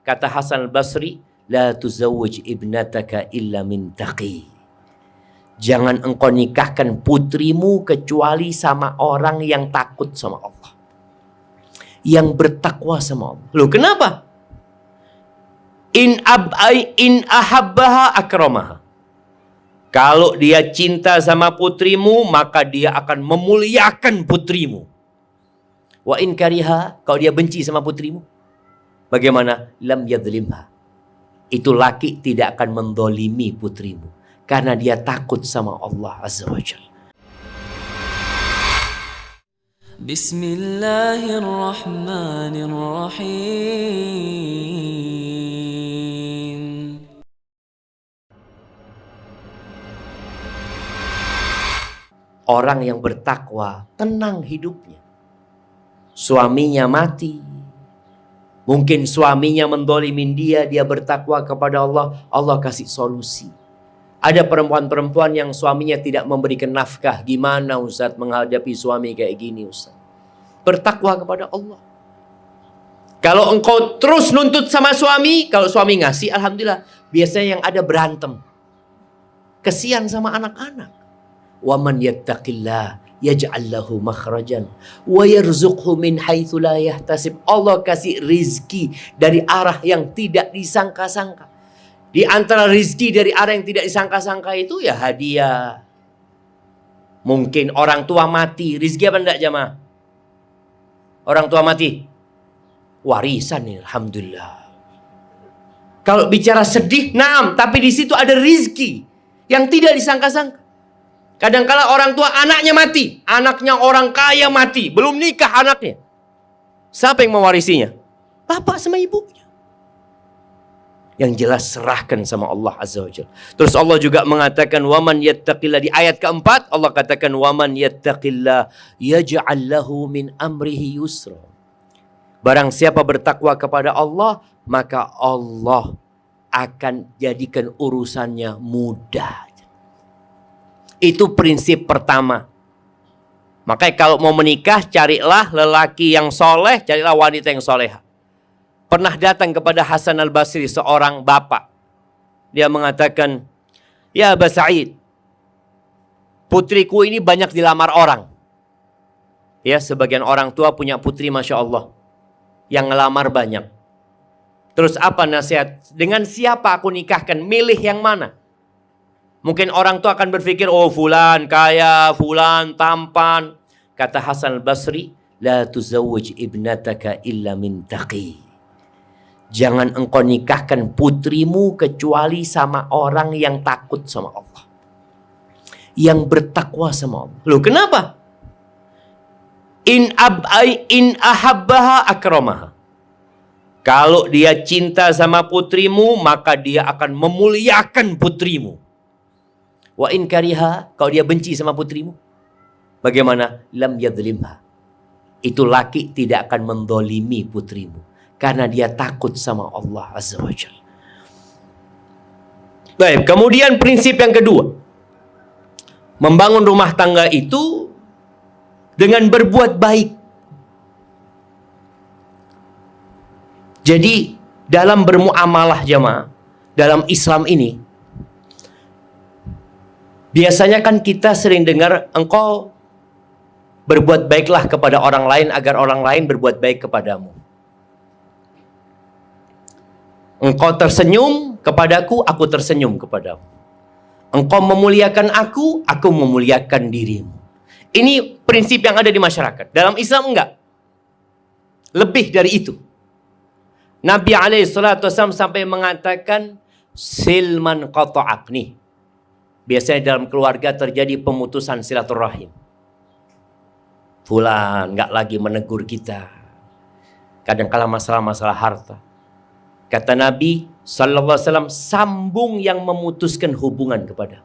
Kata Hasan al-Basri, la tuzawwij ibnataka illa min taqi. Jangan engkau nikahkan putrimu kecuali sama orang yang takut sama Allah, yang bertakwa sama Allah. Loh, kenapa? In ahabbaha akramaha. Kalau dia cinta sama putrimu, maka dia akan memuliakan putrimu. Wa in kariha, kalau dia benci sama putrimu, bagaimana? Lam yadhlimha. Itu laki tidak akan mendolimi putrimu, karena dia takut sama Allah Azza wa Jalla. Bismillahirrahmanirrahim. Orang yang bertakwa tenang hidupnya. Suaminya mati, mungkin suaminya mendolimin dia bertakwa kepada Allah, Allah kasih solusi. Ada perempuan-perempuan yang suaminya tidak memberikan nafkah. Gimana Ustaz menghadapi suami kayak gini Ustaz? Bertakwa kepada Allah. Kalau engkau terus nuntut sama suami, kalau suami ngasih, alhamdulillah. Biasanya yang ada berantem. Kesian sama anak-anak. Wa man yattaqillah yaj'al lahu makhrajan wa yarzuqhu min haitsu la yahtasib. Allah kasih rizki dari arah yang tidak disangka-sangka. Di antara rizki dari arah yang tidak disangka-sangka itu ya hadiah. Mungkin orang tua mati, rizki apa enggak jamaah? Orang tua mati, warisan nih, alhamdulillah. Kalau bicara sedih, naam, tapi di situ ada rizki yang tidak disangka-sangka. Kadangkala orang tua anaknya mati, anaknya orang kaya mati, belum nikah anaknya. Siapa yang mewarisinya? Bapak sama ibunya. Yang jelas serahkan sama Allah Azza wa Jalla. Terus Allah juga mengatakan waman yattaqillah, di ayat keempat Allah katakan waman yattaqillah yaj'al lahu min amrihi yusra. Barang siapa bertakwa kepada Allah, maka Allah akan jadikan urusannya mudah. Itu prinsip pertama. Makanya kalau mau menikah, carilah lelaki yang soleh, carilah wanita yang soleha. Pernah datang kepada Hasan al-Basri seorang bapak. Dia mengatakan, ya Aba Sa'id, putriku ini banyak dilamar orang. Ya, sebagian orang tua punya putri Masya Allah, yang ngelamar banyak. Terus apa nasihat? Dengan siapa aku nikahkan? Milih yang mana? Mungkin orang tua akan berpikir, oh fulan kaya, fulan tampan. Kata Hasan al-Basri, la tuzawwij ibnataka illa min taqi. Jangan engkau nikahkan putrimu kecuali sama orang yang takut sama Allah, yang bertakwa sama Allah. Loh, kenapa? In ahabbaha akramaha. Kalau dia cinta sama putrimu, maka dia akan memuliakan putrimu. Wa in kariha, kalau dia benci sama putrimu, bagaimana? Lam yadhlimha. Itu laki tidak akan mendolimi putrimu, karena dia takut sama Allah Azza wa Jalla. Baik, kemudian prinsip yang kedua. Membangun rumah tangga itu dengan berbuat baik. Jadi dalam bermuamalah jamaah, dalam Islam ini, biasanya kan kita sering dengar engkau berbuat baiklah kepada orang lain agar orang lain berbuat baik kepadamu. Engkau tersenyum kepadaku, aku tersenyum kepadamu. Engkau memuliakan aku memuliakan dirimu. Ini prinsip yang ada di masyarakat. Dalam Islam enggak. Lebih dari itu. Nabi SAW sampai mengatakan silman qata'ak nih. Biasanya dalam keluarga terjadi pemutusan silaturahim. Fulan nggak lagi menegur kita. Kadang-kala masalah-masalah harta. Kata Nabi SAW, sambung yang memutuskan hubungan kepada.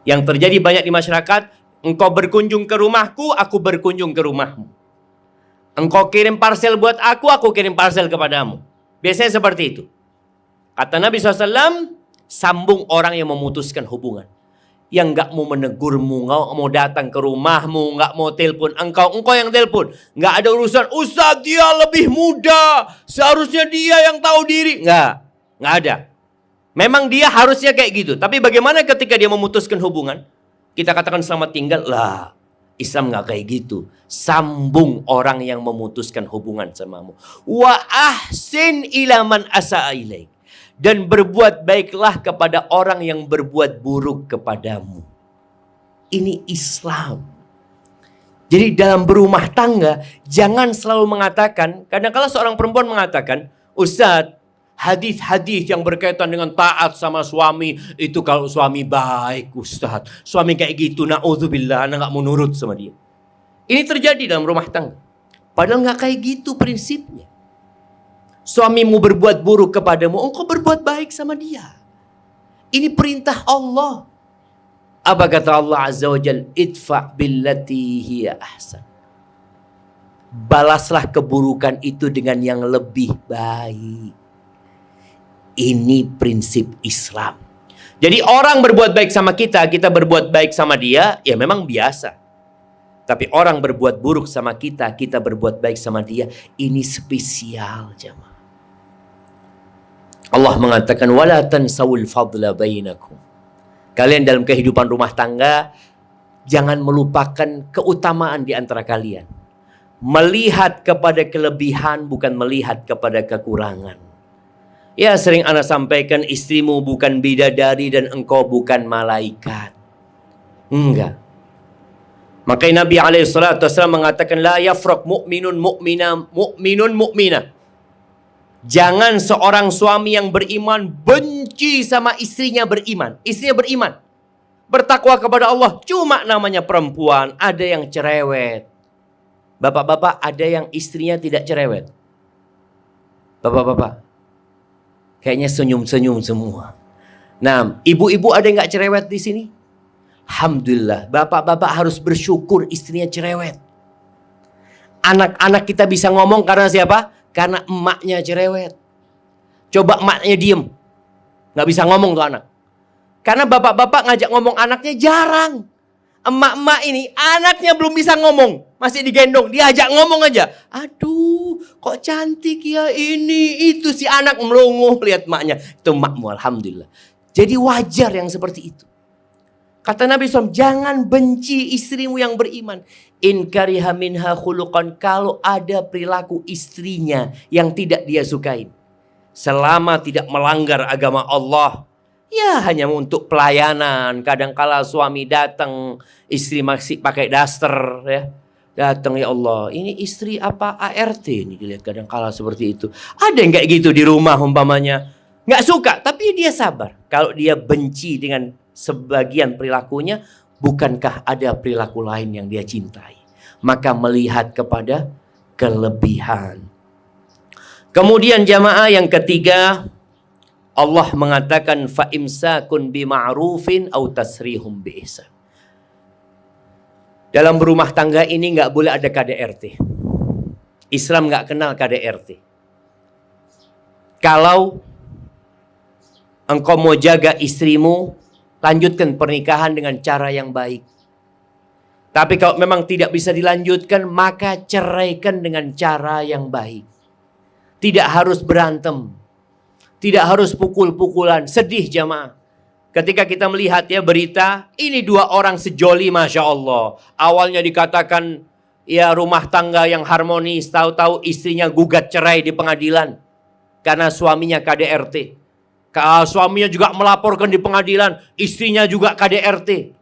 Yang terjadi banyak di masyarakat, engkau berkunjung ke rumahku, aku berkunjung ke rumahmu. Engkau kirim parcel buat aku kirim parcel kepadamu. Biasanya seperti itu. Kata Nabi SAW, sambung orang yang memutuskan hubungan. yang nggak mau menegurmu, nggak mau datang ke rumahmu, nggak mau telepon engkau yang telepon. Nggak ada urusan, Ustaz dia lebih muda, seharusnya dia yang tahu diri. Nggak ada. Memang dia harusnya kayak gitu. Tapi bagaimana ketika dia memutuskan hubungan? Kita katakan selamat tinggal. Lah, Islam nggak kayak gitu. Sambung orang yang memutuskan hubungan samamu. Wa ahsin ila man asa'a ilaik. Dan berbuat baiklah kepada orang yang berbuat buruk kepadamu. Ini Islam. Jadi dalam berumah tangga, jangan selalu mengatakan, kadang-kala seorang perempuan mengatakan, Ustaz, hadis-hadis yang berkaitan dengan taat sama suami, itu kalau suami baik, Ustaz. Suami kayak gitu, na'udzubillah, anak gak mau nurut sama dia. Ini terjadi dalam rumah tangga. Padahal gak kayak gitu prinsipnya. Suamimu berbuat buruk kepadamu, engkau berbuat baik sama dia. Ini perintah Allah. Apa kata Allah Azza wa Jal? Idfa' billati hiya ahsan. Balaslah keburukan itu dengan yang lebih baik. Ini prinsip Islam. Jadi orang berbuat baik sama kita, kita berbuat baik sama dia, ya memang biasa. Tapi orang berbuat buruk sama kita, kita berbuat baik sama dia, ini spesial, jemaah. Allah mengatakan wala tansawul fadla bainakum. Kalian dalam kehidupan rumah tangga jangan melupakan keutamaan di antara kalian. Melihat kepada kelebihan bukan melihat kepada kekurangan. Ya, sering ana sampaikan, istrimu bukan bidadari dan engkau bukan malaikat. Enggak. Makanya Nabi SAW mengatakan la yafraq mu'minun mu'mina. Jangan seorang suami yang beriman benci sama istrinya beriman. Istrinya beriman, bertakwa kepada Allah, cuma namanya perempuan, ada yang cerewet. Bapak-bapak, ada yang istrinya tidak cerewet? Bapak-bapak, kayaknya senyum-senyum semua. Nah, ibu-ibu ada yang gak cerewet di sini? Alhamdulillah, bapak-bapak harus bersyukur istrinya cerewet. Anak-anak kita bisa ngomong karena siapa? Karena emaknya cerewet. Coba emaknya diem, gak bisa ngomong tuh anak. Karena bapak-bapak ngajak ngomong anaknya jarang. Emak-emak ini anaknya belum bisa ngomong, masih digendong, diajak ngomong aja. Aduh, kok cantik ya ini, itu si anak melongo lihat emaknya. Itu emakmu, alhamdulillah. Jadi wajar yang seperti itu. Kata Nabi SAW, jangan benci istrimu yang beriman. In kariha minha khuluqan, kalau ada perilaku istrinya yang tidak dia sukai. Selama tidak melanggar agama Allah. Ya hanya untuk pelayanan. Kadangkala suami datang, istri masih pakai daster ya. Datang, ya Allah, ini istri apa ART nih, dilihat kadangkala seperti itu. Ada yang kayak gitu di rumah umpamanya. Nggak suka, tapi dia sabar. Kalau dia benci dengan sebagian perilakunya, bukankah ada perilaku lain yang dia cintai? Maka melihat kepada kelebihan. Kemudian jamaah yang ketiga, Allah mengatakan fa imsakun bima'rufin au tasrihum biihsan. Dalam berumah tangga ini nggak boleh ada KDRT. Islam nggak kenal KDRT. Kalau engkau mau jaga istrimu, lanjutkan pernikahan dengan cara yang baik. Tapi kalau memang tidak bisa dilanjutkan, maka ceraikan dengan cara yang baik. Tidak harus berantem. Tidak harus pukul-pukulan. Sedih jamaah. Ketika kita melihat ya berita, ini dua orang sejoli, Masya Allah. Awalnya dikatakan ya rumah tangga yang harmonis, tahu-tahu istrinya gugat cerai di pengadilan. Karena suaminya KDRT. Suaminya juga melaporkan di pengadilan, istrinya juga KDRT.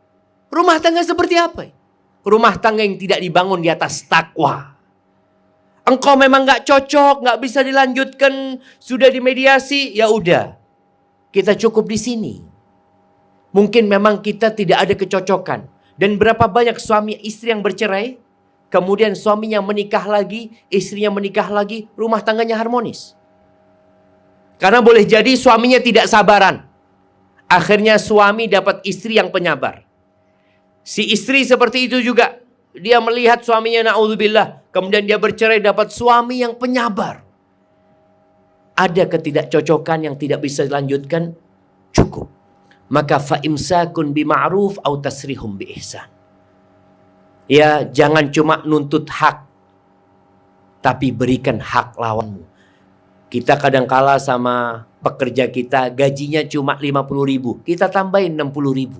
Rumah tangga seperti apa? Rumah tangga yang tidak dibangun di atas takwa. Engkau memang gak cocok, gak bisa dilanjutkan, sudah dimediasi, ya udah. Kita cukup di sini. Mungkin memang kita tidak ada kecocokan. Dan berapa banyak suami istri yang bercerai, kemudian suaminya menikah lagi, istrinya menikah lagi, rumah tangganya harmonis. Karena boleh jadi suaminya tidak sabaran. Akhirnya suami dapat istri yang penyabar. Si istri seperti itu juga. Dia melihat suaminya na'udzubillah. Kemudian dia bercerai dapat suami yang penyabar. Ada ketidakcocokan yang tidak bisa dilanjutkan? Cukup. maka fa imsakun bima'ruf au tasrihum bi ihsan. Ya, jangan cuma nuntut hak, tapi berikan hak lawanmu. Kita kadangkala sama pekerja kita gajinya cuma 50.000, kita tambahin 60.000.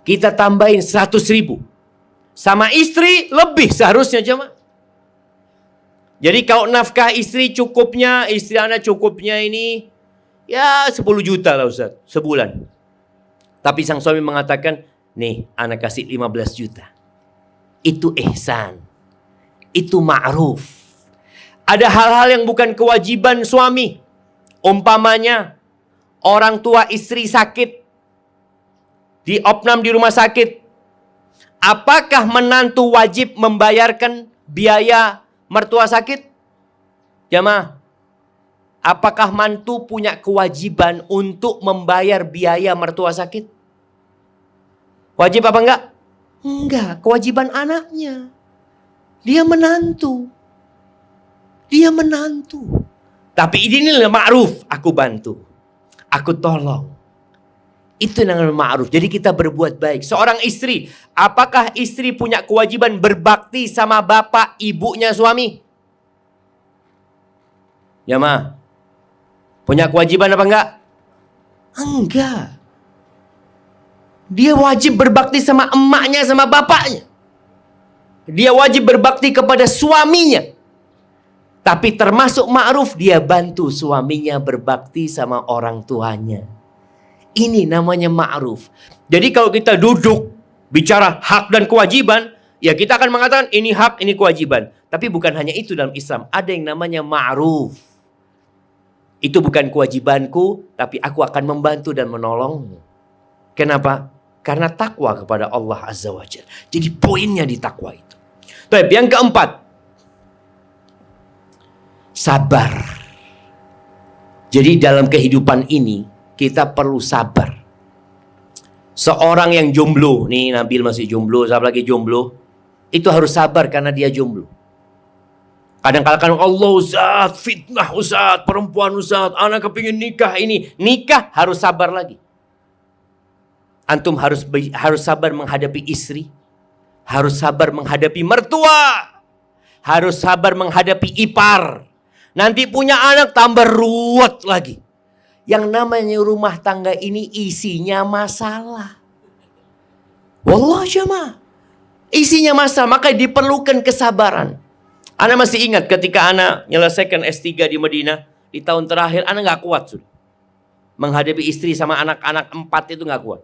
Kita tambahin 100.000. Sama istri lebih seharusnya jemaah. Jadi kalau nafkah istri cukupnya, istri anak cukupnya ini ya 10 juta lah Ustaz, sebulan. Tapi sang suami mengatakan, nih anak kasih 15 juta. Itu ihsan. Itu ma'ruf. Ada hal-hal yang bukan kewajiban suami. Umpamanya, orang tua istri sakit. Diopnam di rumah sakit. Apakah menantu wajib membayarkan biaya mertua sakit? Jamaah, apakah mantu punya kewajiban untuk membayar biaya mertua sakit? Wajib apa enggak? Enggak, kewajiban anaknya. Dia menantu. Dia menantu. Tapi ini ma'ruf, aku bantu. Aku tolong. Itu namanya ma'ruf. Jadi kita berbuat baik. Seorang istri, apakah istri punya kewajiban berbakti sama bapak ibunya suami? Ya ma, punya kewajiban apa enggak? Enggak. Dia wajib berbakti sama emaknya, sama bapaknya. Dia wajib berbakti kepada suaminya. Tapi termasuk ma'ruf, dia bantu suaminya berbakti sama orang tuanya. Ini namanya ma'ruf. Jadi kalau kita duduk bicara hak dan kewajiban, ya kita akan mengatakan ini hak, ini kewajiban. Tapi bukan hanya itu dalam Islam. Ada yang namanya ma'ruf. Itu bukan kewajibanku, tapi aku akan membantu dan menolongmu. Kenapa? Karena takwa kepada Allah Azza wa Jalla. Jadi poinnya di takwa itu. Baik, yang keempat. Sabar. Jadi dalam kehidupan ini kita perlu sabar. Seorang yang jomblo, nih Nabil masih jomblo, siapa lagi jomblo, itu harus sabar karena dia jomblo. Kadang-kadang Allah Ustaz, fitnah Ustaz, perempuan Ustaz, anak kepingin nikah ini. Nikah harus sabar lagi. Antum harus sabar menghadapi istri. Harus sabar menghadapi mertua. Harus sabar menghadapi ipar. Nanti punya anak tambah ruwet lagi. Yang namanya rumah tangga ini isinya masalah. Wallah jemaah. Isinya masalah, maka diperlukan kesabaran. Ana masih ingat ketika Ana menyelesaikan S3 di Madinah. Di tahun terakhir Ana gak kuat sudah. Menghadapi istri sama anak-anak 4 itu gak kuat.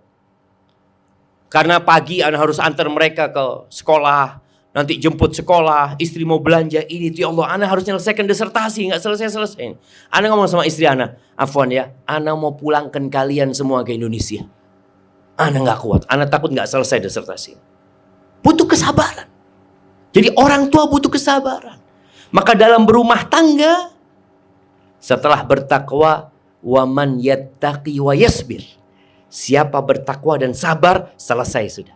Karena pagi Ana harus antar mereka ke sekolah. Nanti jemput sekolah, istri mau belanja ini, ya Allah, Ana harus menyelesaikan disertasi, nggak selesai. Ana ngomong sama istri Ana, afwan ya, Ana mau pulangkan kalian semua ke Indonesia. Ana nggak kuat, Ana takut nggak selesai disertasi. Butuh kesabaran. Jadi orang tua butuh kesabaran. Maka dalam berumah tangga, setelah bertakwa, waman yattaqi wa yasbir. Siapa bertakwa dan sabar, selesai sudah.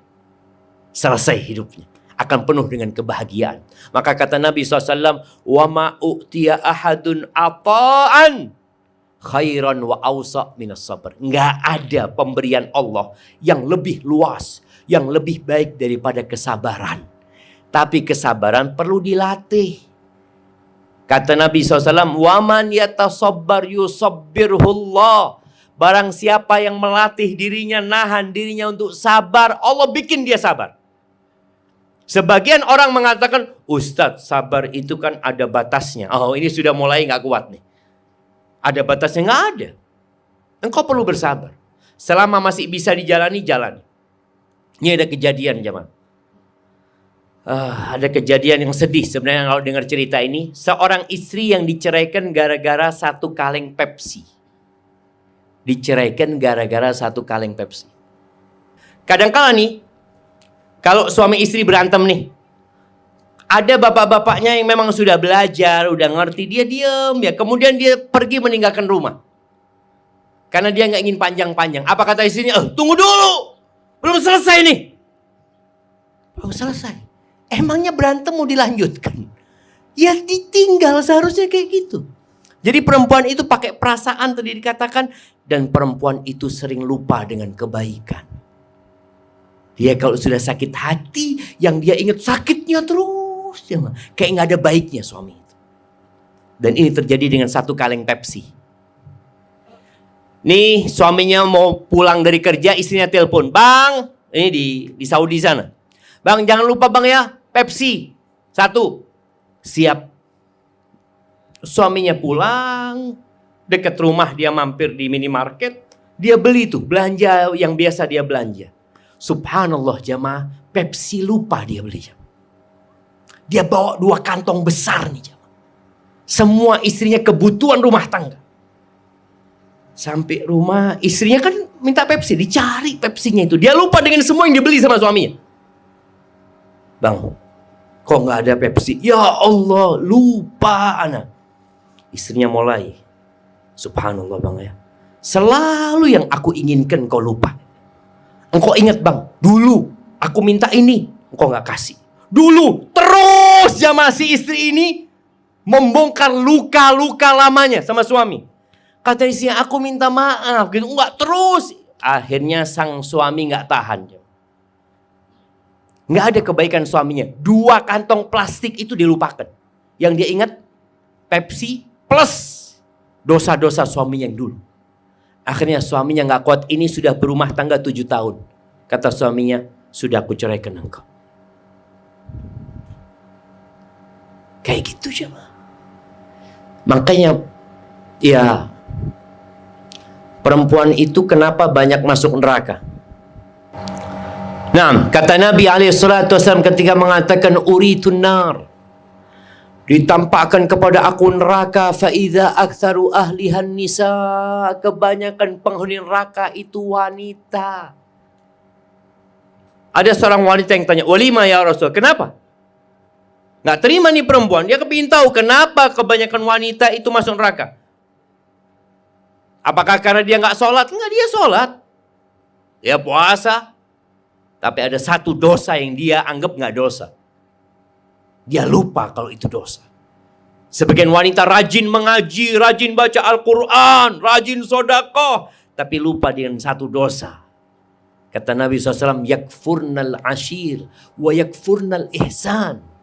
Selesai hidupnya. Akan penuh dengan kebahagiaan. Maka kata Nabi SAW, wa ma'u'tiya ahadun ata'an khairan wa awsa' minas sabar. Nggak ada pemberian Allah yang lebih luas, yang lebih baik daripada kesabaran. Tapi kesabaran perlu dilatih. Kata Nabi SAW, wa man yatasabbar yusabbirhullah. Barang siapa yang melatih dirinya, nahan dirinya untuk sabar, Allah bikin dia sabar. Sebagian orang mengatakan, Ustadz, sabar itu kan ada batasnya. Oh, ini sudah mulai nggak kuat nih. Ada batasnya? Nggak ada. Engkau perlu bersabar. Selama masih bisa dijalani, jalan. Ini ada kejadian, jemaah. Ada kejadian yang sedih sebenarnya kalau dengar cerita ini. Seorang istri yang diceraikan gara-gara 1 kaleng Pepsi. Diceraikan gara-gara 1 kaleng Pepsi. Kadang-kala nih, kalau suami istri berantem nih, ada bapak-bapaknya yang memang sudah belajar, udah ngerti, dia diam ya. Kemudian dia pergi meninggalkan rumah. Karena dia nggak ingin panjang-panjang. Apa kata istrinya? Tunggu dulu, belum selesai nih. Belum selesai. Emangnya berantem mau dilanjutkan? Ya ditinggal, seharusnya kayak gitu. Jadi perempuan itu pakai perasaan tadi dikatakan, dan perempuan itu sering lupa dengan kebaikan. Dia kalau sudah sakit hati, yang dia ingat sakitnya terus, kayak nggak ada baiknya suami itu. Dan ini terjadi dengan satu kaleng Pepsi. Nih suaminya mau pulang dari kerja, istrinya telepon, "Bang, ini di Saudi sana. Bang, jangan lupa bang ya, Pepsi 1. Siap. Suaminya pulang, dekat rumah dia mampir di minimarket, dia beli tuh belanja yang biasa dia belanja. Subhanallah jamaah, Pepsi lupa dia beli. Dia bawa 2 kantong besar nih jamaah. Semua istrinya kebutuhan rumah tangga. Sampai rumah, istrinya kan minta Pepsi, dicari Pepsinya itu. Dia lupa dengan semua yang dibeli sama suaminya. Bang, kok nggak ada Pepsi? Ya Allah, lupa anak. Istrinya mulai, subhanallah bang ya, selalu yang aku inginkan kau lupa. Engkau ingat bang, dulu aku minta ini, engkau gak kasih. Dulu, terus jamaah si istri ini membongkar luka-luka lamanya sama suami. Kata istrinya, aku minta maaf gitu, enggak terus. Akhirnya sang suami gak tahan. Gak ada kebaikan suaminya. 2 kantong plastik itu dilupakan. Yang dia ingat, Pepsi plus dosa-dosa suaminya yang dulu. Akhirnya suaminya gak kuat. Ini sudah berumah tangga 7 tahun. Kata suaminya, sudah aku ceraikan engkau. Kayak gitu jemaah. Makanya ya, perempuan itu kenapa banyak masuk neraka? Nah, kata Nabi SAW ketika mengatakan uritun nar, ditampakkan kepada aku neraka, faidha aktsaru ahlihan nisa, kebanyakan penghuni neraka itu wanita. Ada seorang wanita yang tanya, walima ya Rasul, kenapa? Nggak terima nih perempuan, dia kepingin tahu kenapa kebanyakan wanita itu masuk neraka. Apakah karena dia nggak sholat? Enggak, dia sholat, dia puasa, tapi ada satu dosa yang dia anggap nggak dosa. Dia lupa kalau itu dosa. Sebagian wanita rajin mengaji, rajin baca Al-Quran, rajin sodakoh, tapi lupa dengan satu dosa. Kata Nabi SAW, yakfurnal ashir wa yakfurnal ihsan.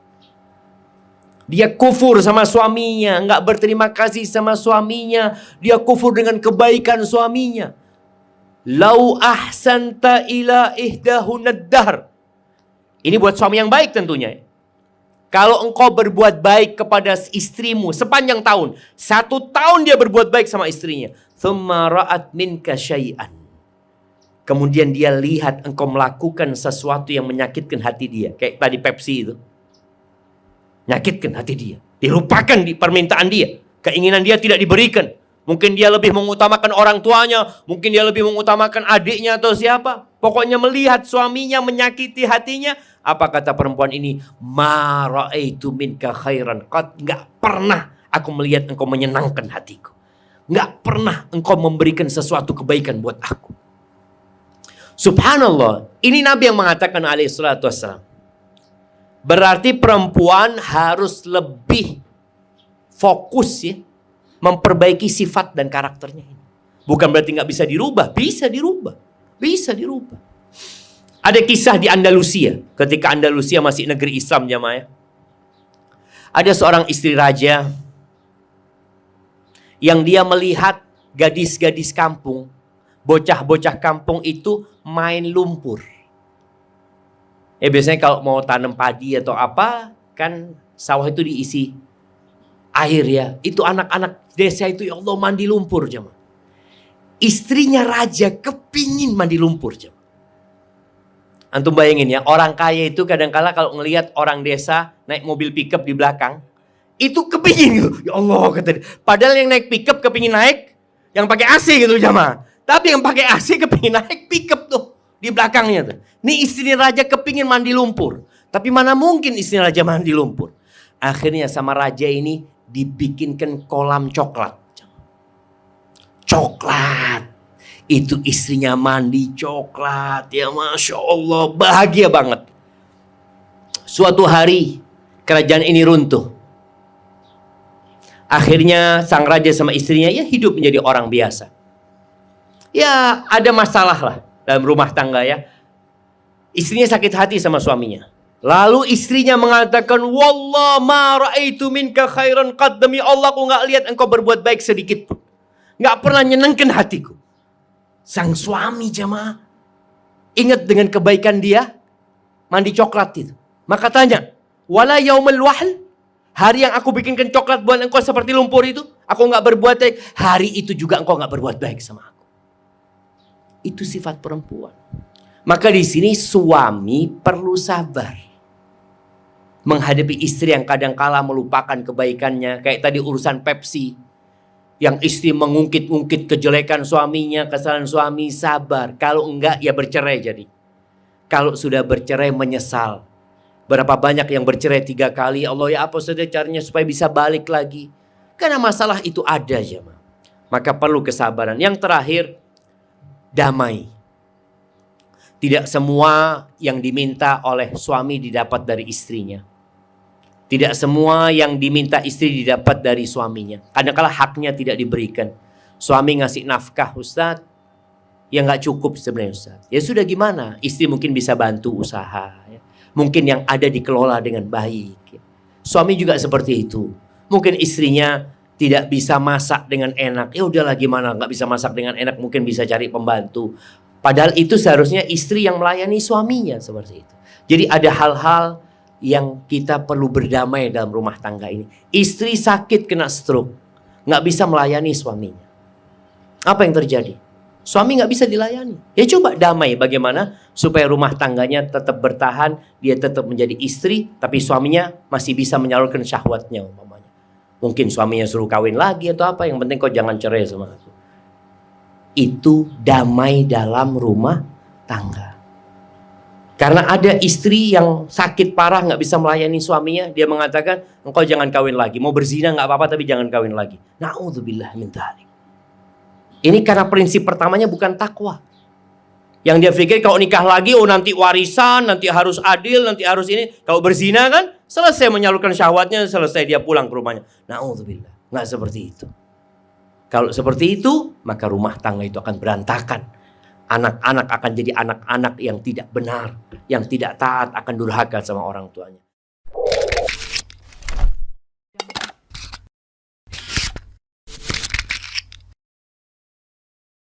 Dia kufur sama suaminya, nggak berterima kasih sama suaminya. Dia kufur dengan kebaikan suaminya. Lau ahsanta ila ihdahunad dahr. Ini buat suami yang baik tentunya. Kalau engkau berbuat baik kepada istrimu sepanjang tahun, 1 tahun dia berbuat baik sama istrinya, thumma ra'at minka syai'an, kemudian dia lihat engkau melakukan sesuatu yang menyakitkan hati dia, kayak tadi Pepsi itu, nyakitkan hati dia, dilupakan di permintaan dia, keinginan dia tidak diberikan. Mungkin dia lebih mengutamakan orang tuanya, mungkin dia lebih mengutamakan adiknya atau siapa. Pokoknya melihat suaminya menyakiti hatinya. Apa kata perempuan ini? Ma ra'aitu minka khairan qat. Enggak pernah aku melihat engkau menyenangkan hatiku. Enggak pernah engkau memberikan sesuatu kebaikan buat aku. Subhanallah. Ini Nabi yang mengatakan alaihi salatu wassalam. Berarti perempuan harus lebih fokus ya, memperbaiki sifat dan karakternya ini. Bukan berarti nggak bisa dirubah, bisa dirubah, bisa dirubah. Ada kisah di Andalusia, ketika Andalusia masih negeri Islam jamaah. Ada seorang istri raja yang dia melihat gadis-gadis kampung, bocah-bocah kampung itu main lumpur. Biasanya kalau mau tanam padi atau apa, kan sawah itu diisi air ya. Itu anak-anak desa itu, ya Allah, mandi lumpur jemaah. Istrinya raja kepingin mandi lumpur jemaah. Antum bayangin ya, orang kaya itu kadang-kala kalau ngelihat orang desa naik mobil pickup di belakang, itu kepingin gitu. Ya Allah, kata dia. Padahal yang naik pickup kepingin naik yang pakai AC gitu jemaah. Tapi yang pakai AC kepingin naik pickup tuh di belakangnya tuh. Nih istri raja kepingin mandi lumpur. Tapi mana mungkin istri raja mandi lumpur. Akhirnya sama raja ini dibikinkan kolam coklat. Coklat. Itu istrinya mandi coklat. Ya Masya Allah, bahagia banget. Suatu hari kerajaan ini runtuh. Akhirnya sang raja sama istrinya ya hidup menjadi orang biasa. Ya ada masalah lah dalam rumah tangga ya. Istrinya sakit hati sama suaminya. Lalu istrinya mengatakan, Wallah ma ra'aitu minka khairan qad, demi Allah aku gak lihat engkau berbuat baik sedikit pun. Gak pernah nyenangkan hatiku. Sang suami jemaah ingat dengan kebaikan dia mandi coklat itu. Maka tanya, wala yaumul wahl, hari yang aku bikinkan coklat buat engkau seperti lumpur itu, aku gak berbuat baik. Hari itu juga engkau gak berbuat baik sama aku. Itu sifat perempuan. Maka di sini suami perlu sabar menghadapi istri yang kadang-kala melupakan kebaikannya. Kayak tadi urusan Pepsi, yang istri mengungkit-ungkit kejelekan suaminya, kesalahan suami, sabar. Kalau enggak ya bercerai jadi. Kalau sudah bercerai menyesal. Berapa banyak yang bercerai 3 kali, Allah ya apa saja caranya supaya bisa balik lagi. Karena masalah itu ada ya. Maka perlu kesabaran. Yang terakhir, damai. Tidak semua yang diminta oleh suami didapat dari istrinya. Tidak semua yang diminta istri didapat dari suaminya. Kadang-kala haknya tidak diberikan. Suami ngasih nafkah, Ustaz, ya nggak cukup sebenarnya Ustaz. Ya sudah gimana? Istri mungkin bisa bantu usaha. Ya. Mungkin yang ada dikelola dengan baik. Ya. Suami juga seperti itu. Mungkin istrinya tidak bisa masak dengan enak. Ya udahlah gimana? Nggak bisa masak dengan enak, mungkin bisa cari pembantu. Padahal itu seharusnya istri yang melayani suaminya seperti itu. Jadi ada hal-hal yang kita perlu berdamai dalam rumah tangga ini. Istri sakit kena stroke, nggak bisa melayani suaminya. Apa yang terjadi? Suami nggak bisa dilayani. Ya coba damai bagaimana supaya rumah tangganya tetap bertahan, dia tetap menjadi istri, tapi suaminya masih bisa menyalurkan syahwatnya umpamanya. Mungkin suaminya suruh kawin lagi atau apa, yang penting kau jangan cerai sama aku. Itu damai dalam rumah tangga. Karena ada istri yang sakit parah nggak bisa melayani suaminya, dia mengatakan engkau jangan kawin lagi, mau berzina nggak apa-apa tapi jangan kawin lagi. Na'udzubillah min dzalik. Ini karena prinsip pertamanya bukan takwa. Yang dia pikir kalau nikah lagi, oh nanti warisan, nanti harus adil, nanti harus ini. Kalau berzina kan selesai menyalurkan syahwatnya, selesai dia pulang ke rumahnya. Na'udzubillah, nggak seperti itu. Kalau seperti itu, maka rumah tangga itu akan berantakan. Anak-anak akan jadi anak-anak yang tidak benar, yang tidak taat, akan durhaka sama orang tuanya.